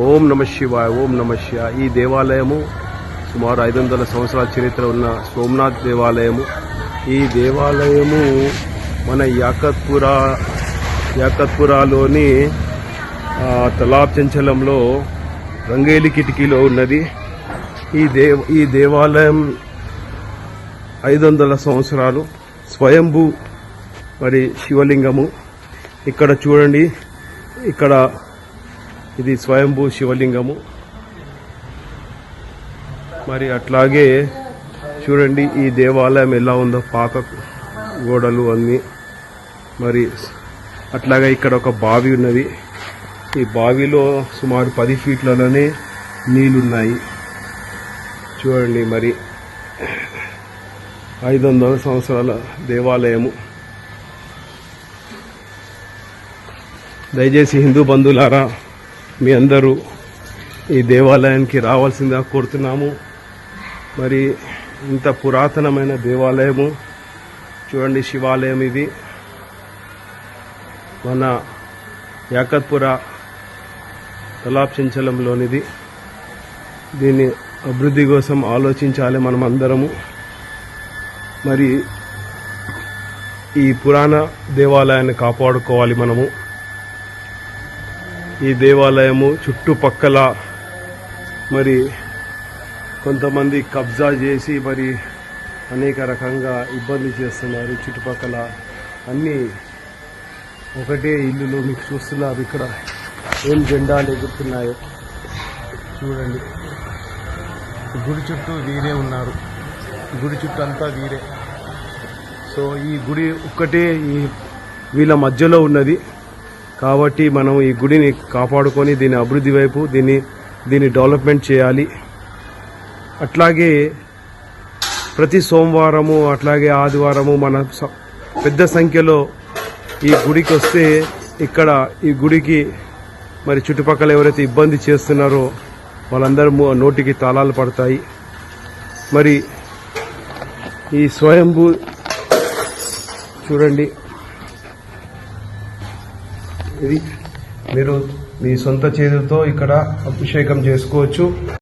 ఓం నమ శివాయ. ఓం నమ శివాయ. ఈ దేవాలయము సుమారు 500 సంవత్సరాల చరిత్ర ఉన్న సోమనాథ్ దేవాలయము. ఈ దేవాలయము మన యాకత్పురాలోని తలాబ్ చెంచలంలో రంగేలి కిటికీలో ఉన్నది. ఈ దేవాలయం 500 సంవత్సరాలు స్వయంభూ మరి శివలింగము. ఇక్కడ చూడండి, ఇక్కడ ఇది స్వయంభూ శివలింగము. మరి అట్లాగే చూడండి ఈ దేవాలయం ఎలా ఉందో, పాత గోడలు అన్నీ. మరి అట్లాగే ఇక్కడ ఒక బావి ఉన్నది. ఈ బావిలో సుమారు 10 ఫీట్లలోనే నీళ్లున్నాయి. చూడండి, మరి 500 సంవత్సరాల దేవాలయము. దయచేసి హిందూ బంధువులారా, మీ అందరూ ఈ దేవాలయానికి రావాల్సిందిగా కోరుతున్నాము. మరి ఇంత పురాతనమైన దేవాలయము చూడండి, శివాలయం ఇది. మన యాకత్పుర తలాబ్ చెంచలంలోనిది. దీన్ని అభివృద్ధి కోసం ఆలోచించాలి మనం అందరము. మరి ఈ పురాణ దేవాలయాన్ని కాపాడుకోవాలి మనము. ఈ దేవాలయము చుట్టుపక్కల మరి కొంతమంది కబ్జా చేసి మరి అనేక రకంగా ఇబ్బంది చేస్తున్నారు. చుట్టుపక్కల అన్నీ ఒకటే ఇల్లులు మీకు చూస్తున్నారు. ఇక్కడ ఏం జెండాలు ఎగురుతున్నాయో చూడండి. గుడి చుట్టూ వీరే ఉన్నారు. గుడి చుట్టూ అంతా వీరే. సో ఈ గుడి ఒక్కటే ఈ వీళ్ళ మధ్యలో ఉన్నది. కాబట్టి మనం ఈ గుడిని కాపాడుకొని దీని అభివృద్ధి వైపు దీన్ని డెవలప్మెంట్ చేయాలి. అట్లాగే ప్రతి సోమవారము అట్లాగే ఆదివారము మన పెద్ద సంఖ్యలో ఈ గుడికి వస్తే ఇక్కడ ఈ గుడికి మరి చుట్టుపక్కల ఎవరైతే ఇబ్బంది చేస్తున్నారో వాళ్ళందరూ నోటికి తాళాలు పడతాయి. మరి ఈ స్వయంభూ చూడండి, ఇది మీరు మీ సొంత చేతులతో ఇక్కడ అభిషేకం చేసుకోవచ్చు.